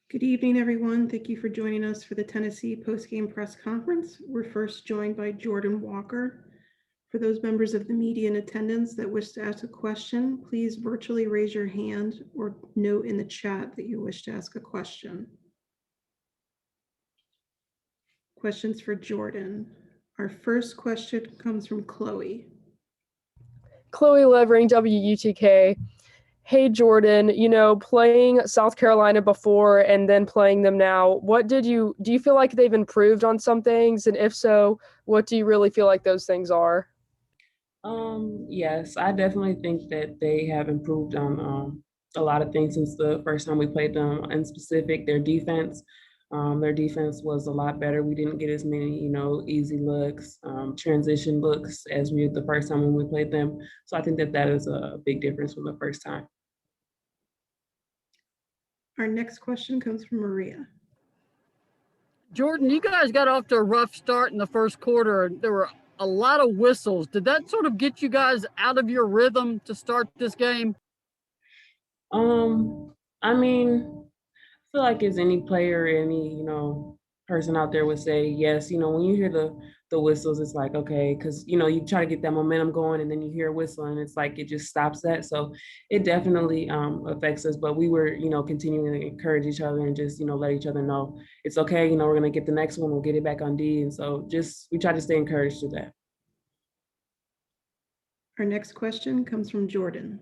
Good evening, everyone. Thank you for joining us for the Tennessee postgame press conference. We're first joined by Jordan Walker. For those members of the media in attendance that wish to ask a question, please virtually raise your hand or note in the chat that you wish to ask a question. Questions for Jordan. Our first question comes from Chloe. Chloe Levering, WUTK. Hey, Jordan, playing South Carolina before and then playing them now, do you feel like they've improved on some things? And if so, what do you really feel like those things are? Yes, I definitely think that they have improved on a lot of things since the first time we played them. In specific, their defense. Their defense was a lot better. We didn't get as many, easy looks, transition looks as we did the first time when we played them. So I think that is a big difference from the first time. Our next question comes from Maria. Jordan, you guys got off to a rough start in the first quarter. There were a lot of whistles. Did that sort of get you guys out of your rhythm to start this game? I feel like as any player, any, person out there would say, yes, when you hear the whistles, it's like, okay, because, you try to get that momentum going and then you hear a whistle and it's like, it just stops that. So it definitely affects us, but we were, continuing to encourage each other and just, let each other know it's okay. We're going to get the next one. We'll get it back on D. And so we try to stay encouraged through that. Our next question comes from Jordan.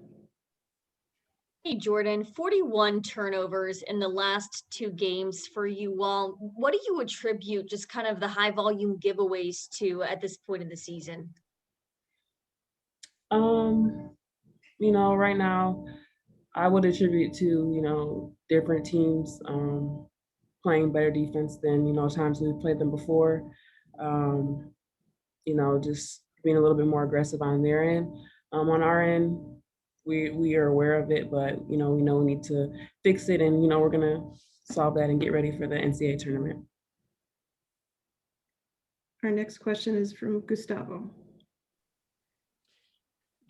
Hey, Jordan, 41 turnovers in the last two games for you all. What do you attribute just kind of the high volume giveaways to at this point in the season? Right now, I would attribute to, different teams playing better defense than, times we've played them before. Just being a little bit more aggressive on their end. On our end, we are aware of it, but we know we need to fix it, and we're gonna solve that and get ready for the NCAA tournament. Our next question is from Gustavo.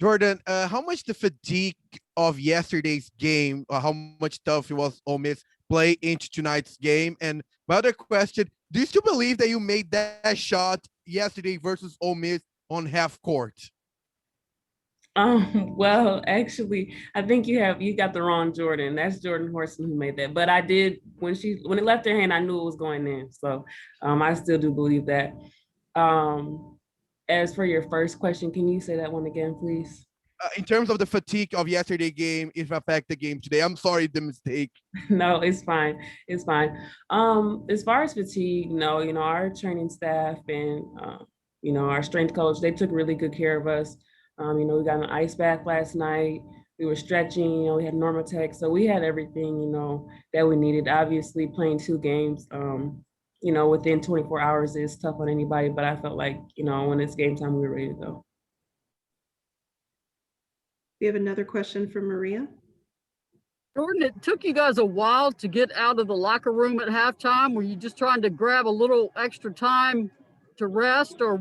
Jordan, how much the fatigue of yesterday's game, how much tough it was Ole Miss play into tonight's game? And my other question, do you still believe that you made that shot yesterday versus Ole Miss on half court? Well, actually, I think you got the wrong Jordan. That's Jordan Horson who made that. But I did, when it left her hand, I knew it was going in. So I still do believe that. As for your first question, can you say that one again, please? In terms of the fatigue of yesterday's game, if it affect the game today, I'm sorry, the mistake. No, it's fine. It's fine. As far as fatigue, no, our training staff and, our strength coach, they took really good care of us. We got an ice bath last night. We were stretching, we had Normatec. So we had everything, that we needed. Obviously, playing two games, within 24 hours is tough on anybody. But I felt like, when it's game time, we were ready to go. We have another question from Maria. Jordan, it took you guys a while to get out of the locker room at halftime. Were you just trying to grab a little extra time to rest, or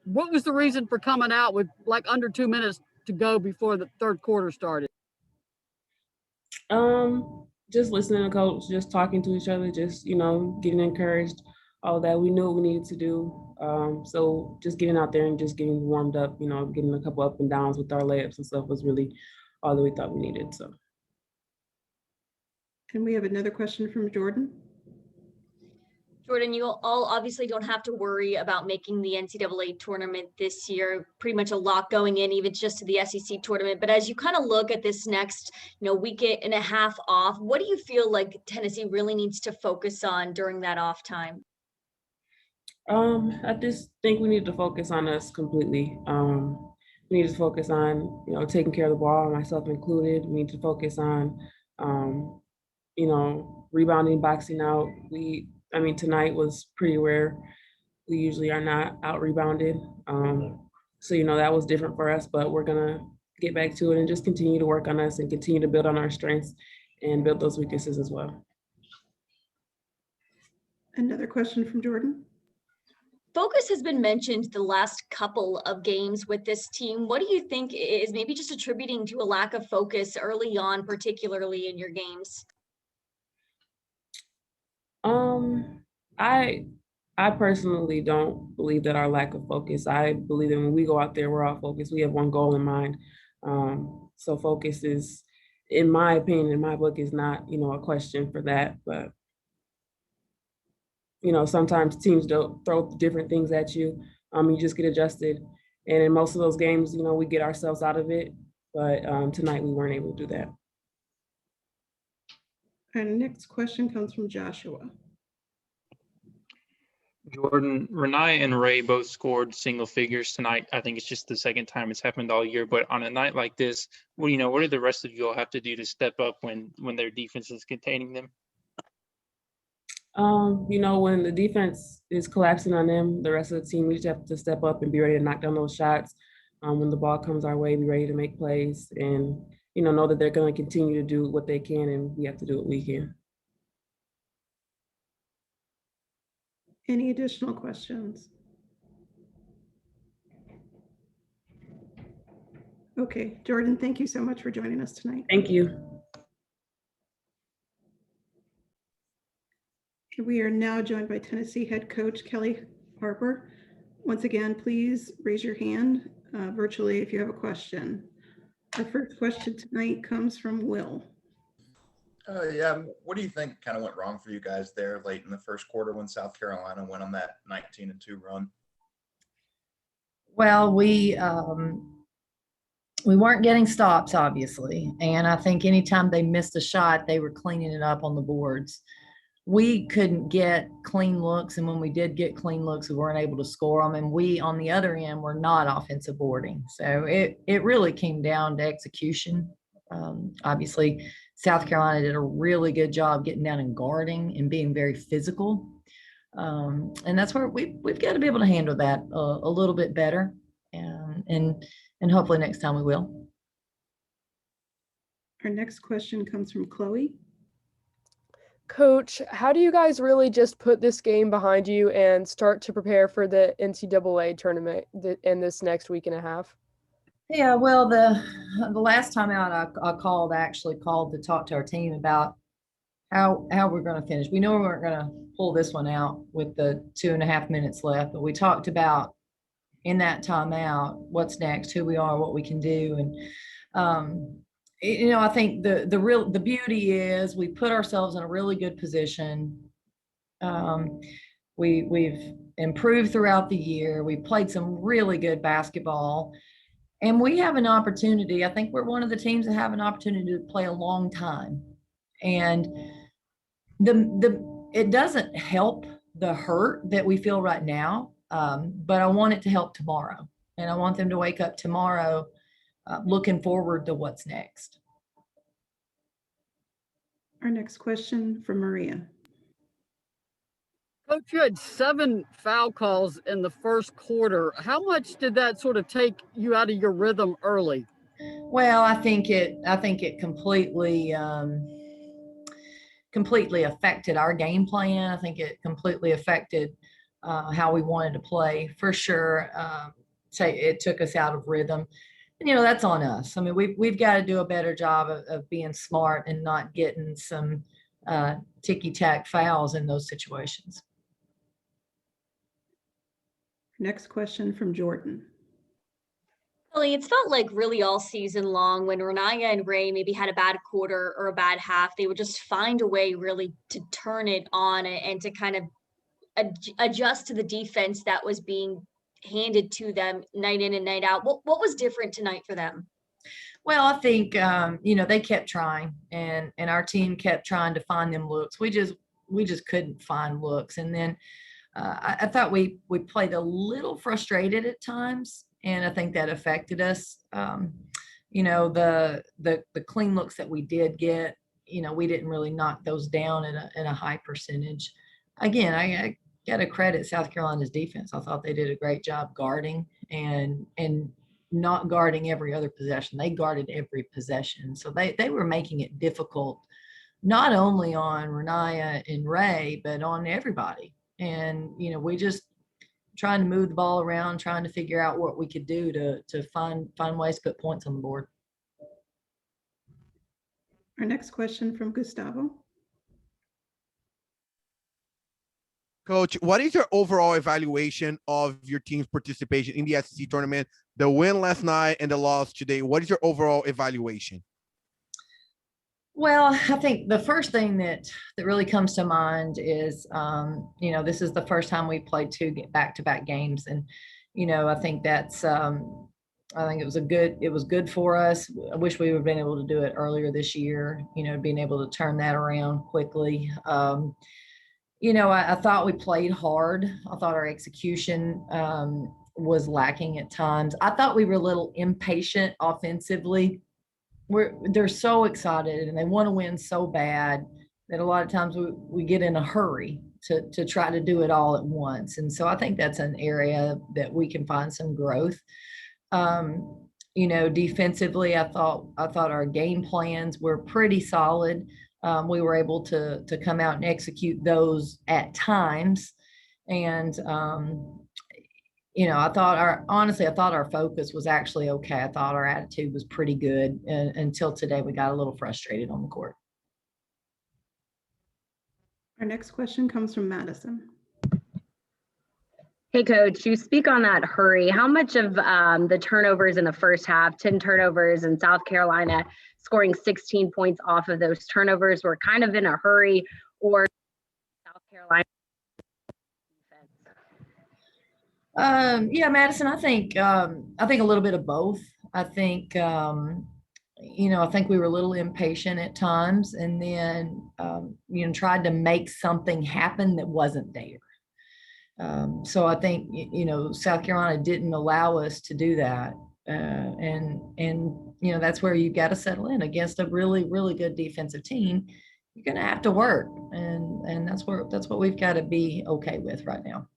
what was the reason for coming out with like under 2 minutes to go before the third quarter started? Just listening to coach, just talking to each other, just, getting encouraged, all that. We knew what we needed to do. So just getting out there and just getting warmed up, getting a couple up and downs with our layups and stuff was really all that we thought we needed. So. And we have another question from Jordan. Jordan, you all obviously don't have to worry about making the NCAA tournament this year. Pretty much a lot going in, even just to the SEC tournament. But as you kind of look at this next, week and a half off, what do you feel like Tennessee really needs to focus on during that off time? I just think we need to focus on us completely. We need to focus on, taking care of the ball, myself included. We need to focus on, rebounding, boxing out. Tonight was pretty rare. We usually are not out rebounded. So, that was different for us, but we're going to get back to it and just continue to work on us and continue to build on our strengths and build those weaknesses as well. Another question from Jordan. Focus has been mentioned the last couple of games with this team. What do you think is maybe just attributing to a lack of focus early on, particularly in your games? I I personally don't believe that our lack of focus. I believe that when we go out there, we're all focused. We have one goal in mind. So focus is, in my opinion, in my book, is not, a question for that. But sometimes teams don't throw different things at you. You just get adjusted. And in most of those games, we get ourselves out of it. But tonight we weren't able to do that. Our next question comes from Joshua. Jordan, Renai and Ray both scored single figures tonight. I think it's just the second time it's happened all year. But on a night like this, what do the rest of you all have to do to step up when their defense is containing them? When the defense is collapsing on them, the rest of the team, we just have to step up and be ready to knock down those shots. When the ball comes our way, be ready to make plays and, know that they're going to continue to do what they can, and we have to do what we can. Any additional questions? Okay, Jordan, thank you so much for joining us tonight. Thank you. We are now joined by Tennessee head coach Kellie Harper. Once again, please raise your hand virtually if you have a question. Our first question tonight comes from Will. Yeah, what do you think kind of went wrong for you guys there late in the first quarter when South Carolina went on that 19-2 run? Well, we weren't getting stops, obviously, and I think anytime they missed a shot, they were cleaning it up on the boards. We couldn't get clean looks, and when we did get clean looks, we weren't able to score them, and we, on the other end, were not offensive boarding. So it really came down to execution. Obviously, South Carolina did a really good job getting down and guarding and being very physical. And that's where we've got to be able to handle that a little bit better. And hopefully next time we will. Our next question comes from Chloe. Coach, how do you guys really just put this game behind you and start to prepare for the NCAA tournament in this next week and a half? Yeah, well, the last time out I actually called to talk to our team about how we're going to finish. We know we weren't going to pull this one out with the 2.5 minutes left, but we talked about in that timeout what's next, who we are, what we can do. And I think the beauty is we put ourselves in a really good position. We've improved throughout the year. We played some really good basketball. And we have an opportunity. I think we're one of the teams that have an opportunity to play a long time. And it doesn't help the hurt that we feel right now, but I want it to help tomorrow. And I want them to wake up tomorrow looking forward to what's next. Our next question from Maria. Coach, you had 7 foul calls in the first quarter. How much did that sort of take you out of your rhythm early? Well, I think it completely affected our game plan. I think it completely affected how we wanted to play for sure. It took us out of rhythm. And, that's on us. I mean, we've got to do a better job of being smart and not getting some ticky-tack fouls in those situations. Next question from Jordan. Kellie, it's felt like really all season long when Renaya and Ray maybe had a bad quarter or a bad half, they would just find a way really to turn it on and to kind of adjust to the defense that was being handed to them night in and night out. What was different tonight for them? Well, I think, they kept trying and our team kept trying to find them looks. We just couldn't find looks. And then I thought we played a little frustrated at times, and I think that affected us. The clean looks that we did get, we didn't really knock those down in a high percentage. Again, I got to credit South Carolina's defense. I thought they did a great job guarding and not guarding every other possession. They guarded every possession. So they were making it difficult, not only on Renaya and Ray, but on everybody. And, we just trying to move the ball around, trying to figure out what we could do to find ways to put points on the board. Our next question from Gustavo. Coach, what is your overall evaluation of your team's participation in the SEC tournament? The win last night and the loss today. What is your overall evaluation? Well, I think the first thing that really comes to mind is, this is the first time we played two back-to-back games, and I think that's I think it was good for us. I wish we would have been able to do it earlier this year. Being able to turn that around quickly. I thought we played hard. I thought our execution was lacking at times. I thought we were a little impatient offensively. They're so excited and they want to win so bad that a lot of times we get in a hurry to try to do it all at once. And so I think that's an area that we can find some growth. Defensively, I thought our game plans were pretty solid. We were able to come out and execute those at times. And I thought our focus was actually okay. I thought our attitude was pretty good until today. We got a little frustrated on the court. Our next question comes from Madison. Hey, Coach, you speak on that hurry. How much of the turnovers in the first half, 10 turnovers in South Carolina, scoring 16 points off of those turnovers, were kind of in a hurry, or South Carolina defense? Yeah, Madison, I think a little bit of both. I think I think we were a little impatient at times, and then tried to make something happen that wasn't there. So I think South Carolina didn't allow us to do that, and that's where you got to settle in against a really, really good defensive team. You're going to have to work, and that's what we've got to be okay with right now.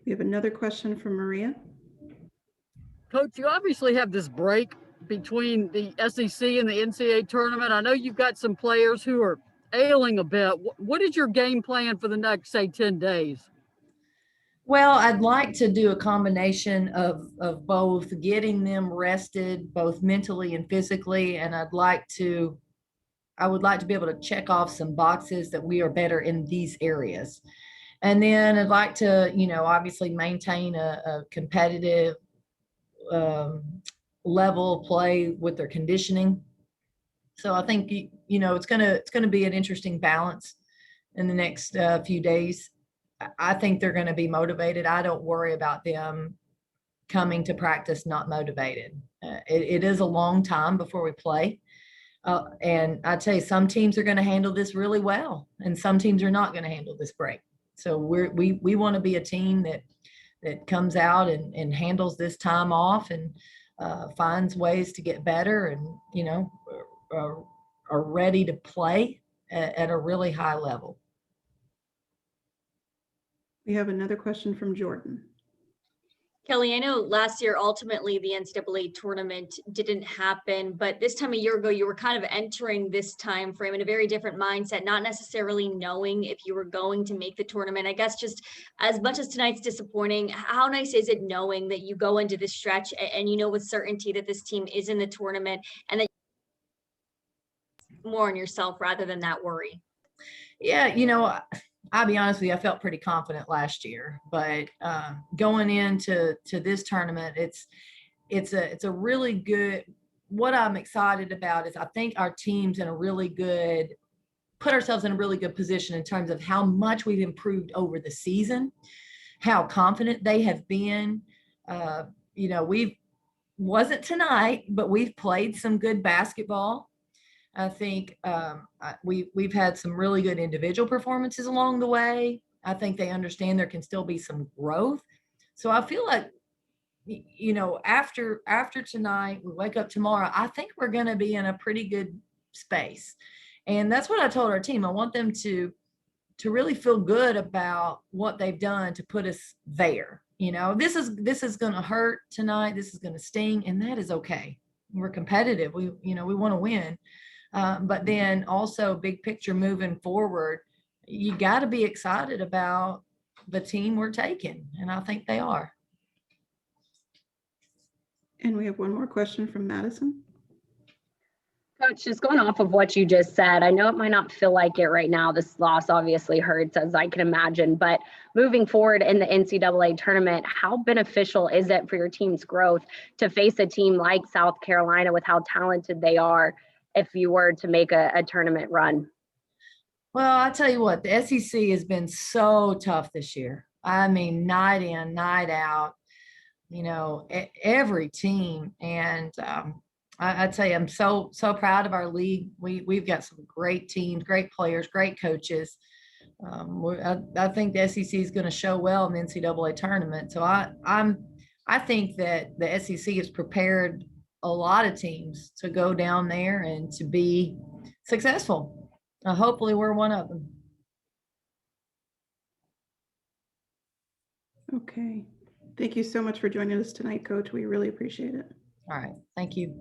We have another question from Maria. Coach, you obviously have this break between the SEC and the NCAA tournament. I know you've got some players who are ailing a bit. What is your game plan for the next, say, 10 days? Well, I'd like to do a combination of both, getting them rested, both mentally and physically, and I would like to be able to check off some boxes that we are better in these areas. And then I'd like to, obviously maintain a competitive level of play with their conditioning. So I think, it's going to be an interesting balance in the next few days. I think they're going to be motivated. I don't worry about them coming to practice not motivated. It is a long time before we play. And I tell you, some teams are going to handle this really well, and some teams are not going to handle this break. So we want to be a team that comes out and handles this time off and finds ways to get better, and are ready to play at a really high level. We have another question from Jordan. Kelly, I know last year, ultimately, the NCAA tournament didn't happen, but this time a year ago, you were kind of entering this time frame in a very different mindset, not necessarily knowing if you were going to make the tournament. I guess just as much as tonight's disappointing, how nice is it knowing that you go into this stretch and you know with certainty that this team is in the tournament, and that more on yourself rather than that worry? Yeah, I'll be honest with you, I felt pretty confident last year, but going into this tournament, it's a really good. What I'm excited about is I think our team's put ourselves in a really good position in terms of how much we've improved over the season, how confident they have been. Wasn't tonight, but we've played some good basketball. I think we've had some really good individual performances along the way. I think they understand there can still be some growth. So I feel like, after tonight, we wake up tomorrow, I think we're going to be in a pretty good space. And that's what I told our team. I want them to really feel good about what they've done to put us there. This is going to hurt tonight. This is going to sting, and that is okay. We're competitive. We want to win. But then also big picture moving forward, you got to be excited about the team we're taking. And I think they are. And we have one more question from Madison. Coach, just going off of what you just said, I know it might not feel like it right now. This loss obviously hurts, as I can imagine, but moving forward in the NCAA tournament, how beneficial is it for your team's growth to face a team like South Carolina with how talented they are if you were to make a tournament run? Well, I tell you what, the SEC has been so tough this year. I mean, night in, night out, every team. And I tell you, I'm so proud of our league. We've got some great teams, great players, great coaches. I think the SEC is going to show well in the NCAA tournament. So I think that the SEC has prepared a lot of teams to go down there and to be successful. Hopefully we're one of them. Okay. Thank you so much for joining us tonight, Coach. We really appreciate it. All right. Thank you.